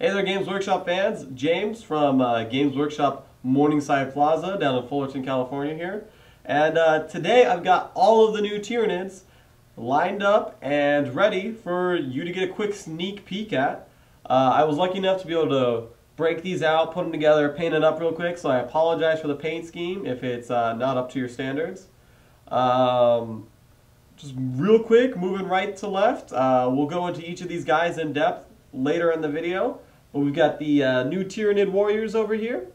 Hey there, Games Workshop fans. James from Games Workshop Morningside Plaza down in Fullerton, California here. And today I've got all of the new Tyranids lined up and ready for you to get a quick sneak peek at. I was lucky enough to be able to break these out, put them together, paint it up real quick, so I apologize for the paint scheme if it's not up to your standards. Just real quick, moving right to left, we'll go into each of these guys in depth later in the video. But we've got the new Tyranid warriors over here.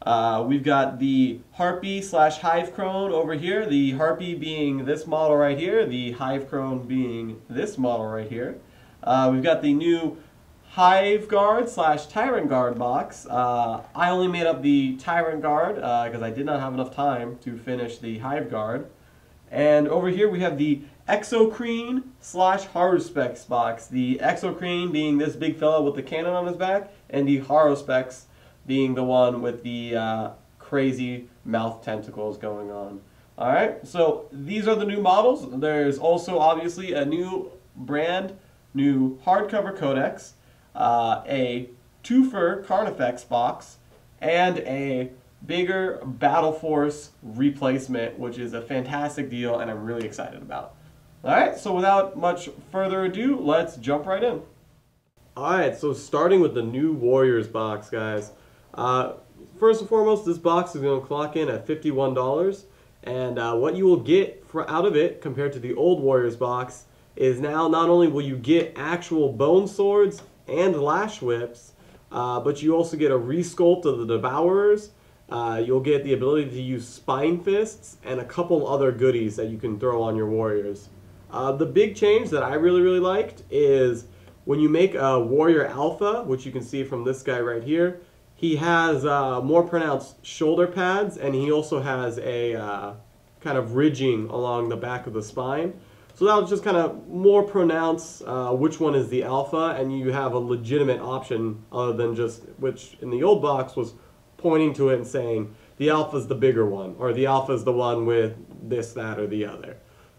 We've got the Harpy slash Hive Crone over here. The Harpy being this model right here. The Hive Crone being this model right here. We've got the new Hive Guard slash Tyrant Guard box. I only made up the Tyrant Guard because I did not have enough time to finish the Hive Guard. And over here we have the Exocrine slash Haruspex box. The Exocrine being this big fella with the cannon on his back, and the Haruspex being the one with the crazy mouth tentacles going on. Alright, so these are the new models. There's also obviously a new brand, new hardcover codex, a twofer Carnifex box, and a bigger Battle Force replacement, which is a fantastic deal and I'm really excited about. Alright, so without much further ado, let's jump right in. Alright, so starting with the new Warriors box, guys. First and foremost, this box is going to clock in at $51, and what you will get out of it compared to the old Warriors box is now not only will you get actual bone swords and lash whips, but you also get a resculpt of the Devourers. You'll get the ability to use spine fists and a couple other goodies that you can throw on your warriors. The big change that I really liked is when you make a warrior alpha, which you can see from this guy right here, he has more pronounced shoulder pads, and he also has a kind of ridging along the back of the spine. So that'll just kind of more pronounce which one is the alpha, and you have a legitimate option other than just, which in the old box was pointing to it and saying the alpha is the bigger one, or the alpha is the one with this, that, or the other.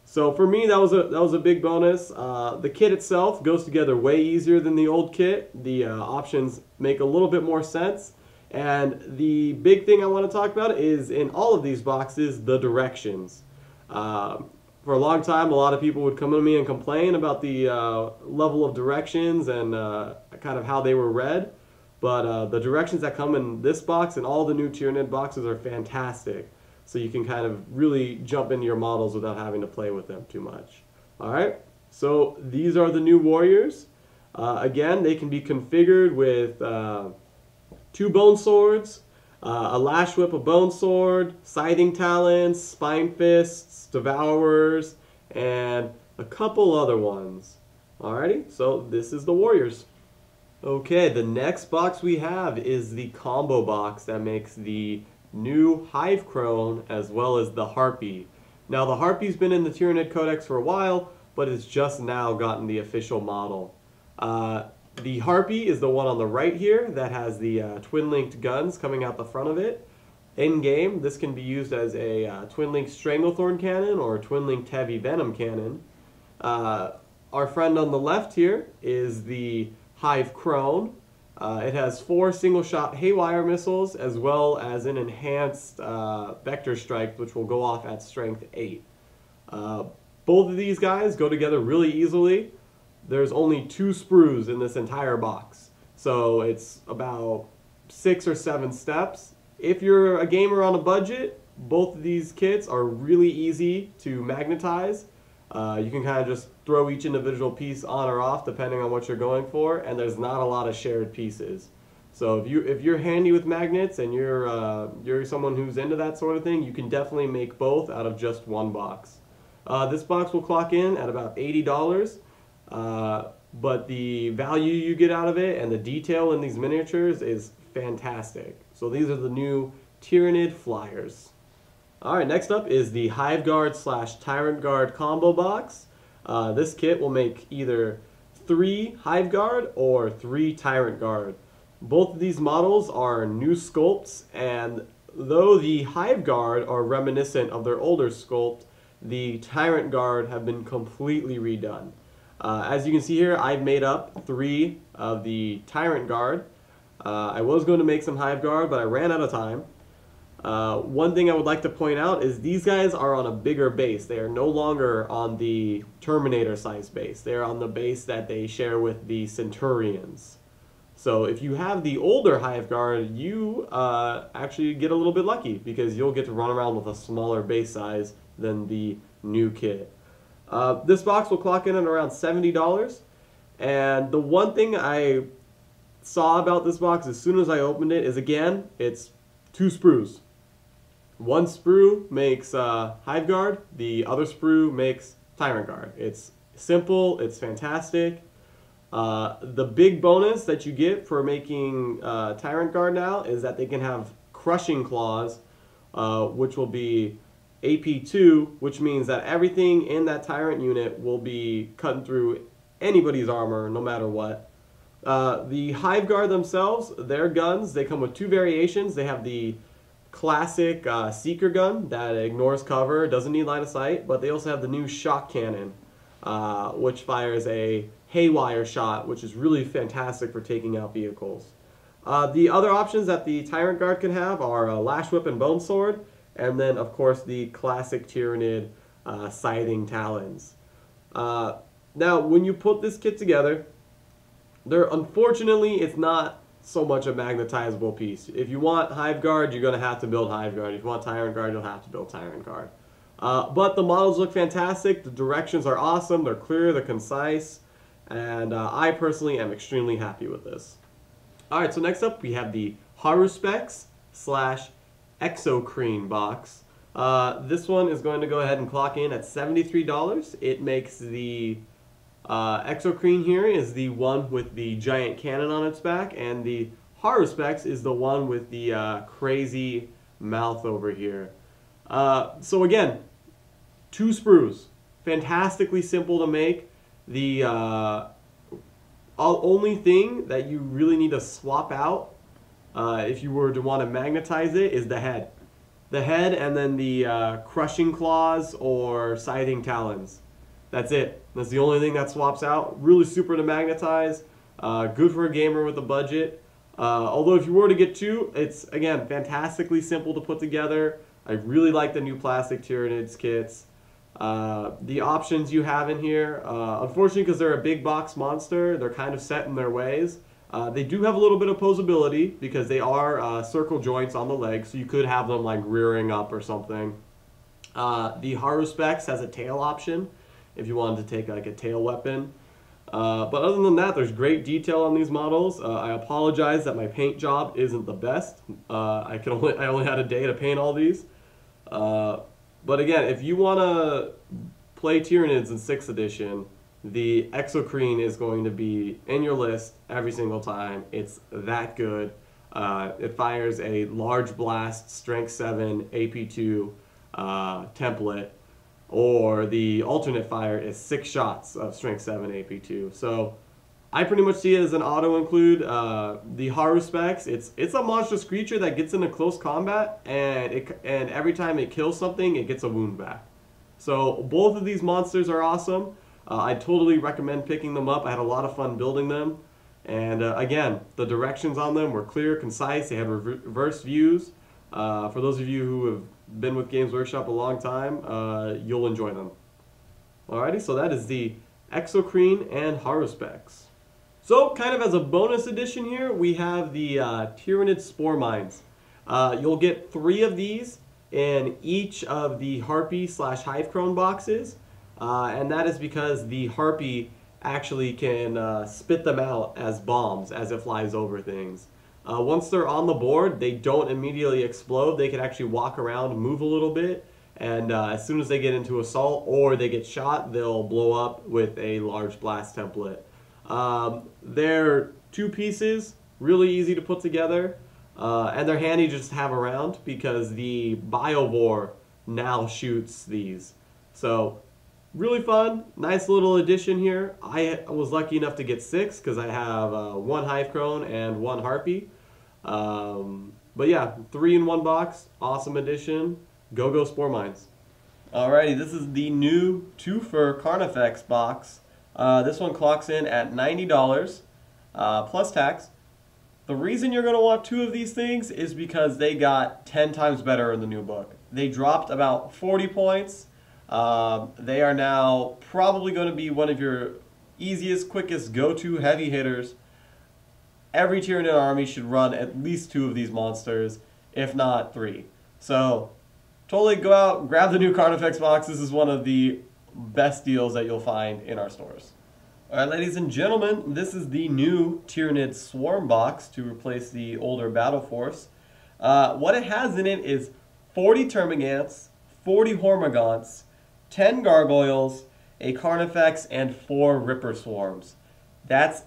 So for me, that was a big bonus. The kit itself goes together way easier than the old kit. The options make a little bit more sense. And the big thing I want to talk about is in all of these boxes, the directions. For a long time, a lot of people would come to me and complain about the level of directions and kind of how they were read. But the directions that come in this box and all the new Tyranid boxes are fantastic. So you can kind of really jump into your models without having to play with them too much. Alright, so these are the new warriors. Again, they can be configured with 2 bone swords, a lash whip, a bone sword, scything talons, spine fists, devourers, and a couple other ones. Alrighty, so this is the warriors. Okay, the next box we have is the combo box that makes the new Hive Crone as well as the Harpy. Now the Harpy's been in the Tyranid Codex for a while, but it's just now gotten the official model. The Harpy is the one on the right here that has the twin-linked guns coming out the front of it. In game, this can be used as a twin-linked Stranglethorn cannon or twin-linked heavy venom cannon. Our friend on the left here is the Hive Crone. It has 4 single-shot haywire missiles as well as an enhanced vector strike, which will go off at strength 8. Both of these guys go together really easily. There's only 2 sprues in this entire box, so it's about 6 or 7 steps. If you're a gamer on a budget, both of these kits are really easy to magnetize. You can kind of just throw each individual piece on or off depending on what you're going for, and there's not a lot of shared pieces. So if you're handy with magnets and you're someone who's into that sort of thing, you can definitely make both out of just one box. This box will clock in at about $80, but the value you get out of it and the detail in these miniatures is fantastic. So these are the new Tyranid flyers. Alright, next up is the Hive Guard slash Tyrant Guard combo box. This kit will make either 3 Hive Guard or 3 Tyrant Guard. Both of these models are new sculpts, and though the Hive Guard are reminiscent of their older sculpt, the Tyrant Guard have been completely redone. As you can see here, I've made up 3 of the Tyrant Guard. I was going to make some Hive Guard, but I ran out of time. One thing I would like to point out is these guys are on a bigger base. They are no longer on the Terminator size base. They're on the base that they share with the Centurions. So if you have the older Hive Guard, you actually get a little bit lucky because you'll get to run around with a smaller base size than the new kit. This box will clock in at around $70. And the one thing I saw about this box as soon as I opened it is, again, it's 2 sprues. One sprue makes Hive Guard, the other sprue makes Tyrant Guard. It's simple, it's fantastic. The big bonus that you get for making Tyrant Guard now is that they can have Crushing Claws, which will be AP2, which means that everything in that Tyrant unit will be cutting through anybody's armor, no matter what. The Hive Guard themselves, their guns, they come with 2 variations. They have the classic Seeker gun that ignores cover, doesn't need line of sight, but they also have the new Shock Cannon, which fires a haywire shot, which is really fantastic for taking out vehicles. The other options that the Tyrant Guard can have are Lash Whip and Bone Sword, and then of course the classic Tyranid Scything Talons. Now when you put this kit together, unfortunately it's not so much a magnetizable piece. If you want Hive Guard, you're going to have to build Hive Guard. If you want Tyrant Guard, you'll have to build Tyrant Guard. But the models look fantastic, the directions are awesome, they're clear, they're concise, and I personally am extremely happy with this. Alright, so next up we have the Haruspex / Exocrine box. This one is going to go ahead and clock in at $73. It makes the Exocrine here is the one with the giant cannon on its back, and the Haruspex is the one with the crazy mouth over here. So again, 2 sprues, fantastically simple to make. The only thing that you really need to swap out if you were to want to magnetize it is the head. The head and then the Crushing Claws or Scything Talons. That's it. That's the only thing that swaps out. Really super to magnetize. Good for a gamer with a budget. Although if you were to get 2, it's, again, fantastically simple to put together. I really like the new plastic Tyranids kits. The options you have in here, unfortunately because they're a big box monster, they're kind of set in their ways. They do have a little bit of posability because they are circle joints on the legs, so you could have them like rearing up or something. The Haruspex has a tail option if you wanted to take like a tail weapon. But other than that, there's great detail on these models. I apologize that my paint job isn't the best. I only had a day to paint all these. But again, if you want to play Tyranids in 6th edition, the Exocrine is going to be in your list every single time. It's that good. It fires a large blast, strength 7, AP2 template, or the alternate fire is 6 shots of strength 7 AP2. So I pretty much see it as an auto include. The Haruspex, it's a monstrous creature that gets into close combat, and every time it kills something, it gets a wound back. So both of these monsters are awesome. I totally recommend picking them up. I had a lot of fun building them. And again, the directions on them were clear, concise. They had reverse views. For those of you who have been with Games Workshop a long time, you'll enjoy them. Alrighty, so that is the Exocrine and Haruspex. So, kind of as a bonus addition here, we have the Tyranid Spore Mines. You'll get 3 of these in each of the Harpy / Hive Crone boxes. And that is because the Harpy actually can spit them out as bombs as it flies over things. Once they're on the board, they don't immediately explode. They can actually walk around, move a little bit, and as soon as they get into assault or they get shot, they'll blow up with a large blast template. They're 2 pieces, really easy to put together, and they're handy just to have around because the Biovore now shoots these. So really fun, nice little addition here. I was lucky enough to get 6 because I have 1 Hive Crone and 1 Harpy. But yeah, 3 in 1 box, awesome addition. Go Spore Mines. Alrighty, this is the new 2 for Carnifex box. This one clocks in at $90 plus tax. The reason you're going to want 2 of these things is because they got 10 times better in the new book. They dropped about 40 points. They are now probably going to be one of your easiest, quickest go-to heavy hitters. Every Tyranid army should run at least 2 of these monsters, if not 3. So totally go out, grab the new Carnifex box. This is one of the best deals that you'll find in our stores. Alright, ladies and gentlemen, this is the new Tyranid Swarm box to replace the older Battle Force. What it has in it is 40 Termagants, 40 Hormagaunts, 10 Gargoyles, a Carnifex, and 4 Ripper Swarms. That's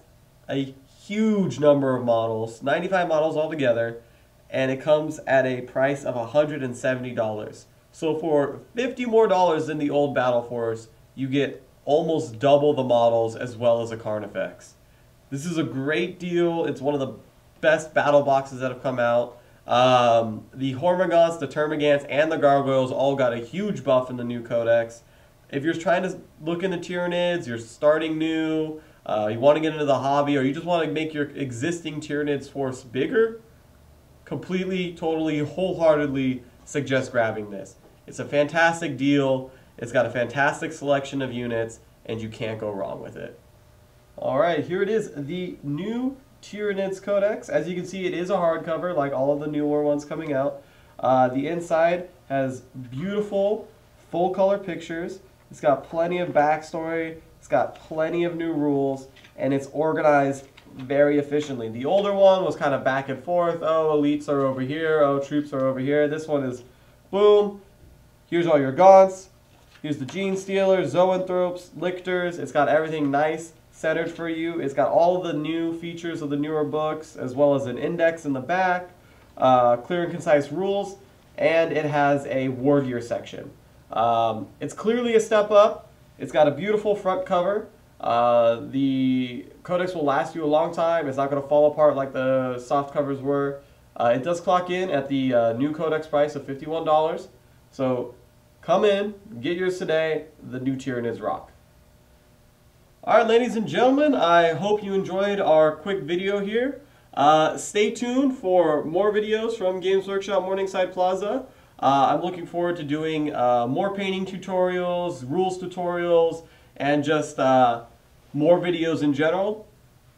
a huge number of models, 95 models altogether, and it comes at a price of $170. So for $50 more than the old Battle Force, you get almost double the models as well as a Carnifex. This is a great deal. It's one of the best battle boxes that have come out. The Hormagaunts, the Termagants, and the Gargoyles all got a huge buff in the new codex. If you're trying to look into Tyranids, you're starting new, you want to get into the hobby, or you just want to make your existing Tyranids force bigger, completely, totally, wholeheartedly suggest grabbing this. It's a fantastic deal. It's got a fantastic selection of units, and you can't go wrong with it. Alright, here it is, the new Tyranids Codex. As you can see, it is a hardcover, like all of the newer ones coming out. The inside has beautiful, full-color pictures. It's got plenty of backstory. It's got plenty of new rules, and it's organized very efficiently. The older one was kind of back and forth. Oh, elites are over here. Oh, troops are over here. This one is, boom, here's all your gaunts. Here's the Gene Stealers, Zoanthropes, Lictors. It's got everything nice, centered for you. It's got all of the new features of the newer books, as well as an index in the back, clear and concise rules, and it has a war gear section. It's clearly a step up. It's got a beautiful front cover. The codex will last you a long time. It's not going to fall apart like the soft covers were. It does clock in at the new codex price of $51. So come in, get yours today. The new Tyranids rock. Alright, ladies and gentlemen, I hope you enjoyed our quick video here. Stay tuned for more videos from Games Workshop Morningside Plaza. I'm looking forward to doing more painting tutorials, rules tutorials, and just more videos in general.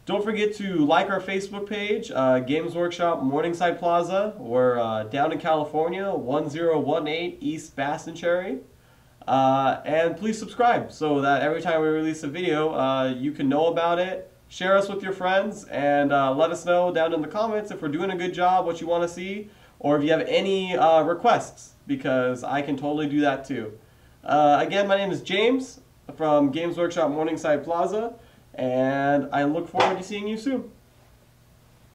Don't forget to like our Facebook page, Games Workshop Morningside Plaza. We're down in California, 1018 East Baston Cherry. And please subscribe so that every time we release a video, you can know about it. Share us with your friends, and let us know down in the comments if we're doing a good job, what you want to see, or if you have any requests, because I can totally do that too. Again, my name is James from Games Workshop Morningside Plaza, and I look forward to seeing you soon.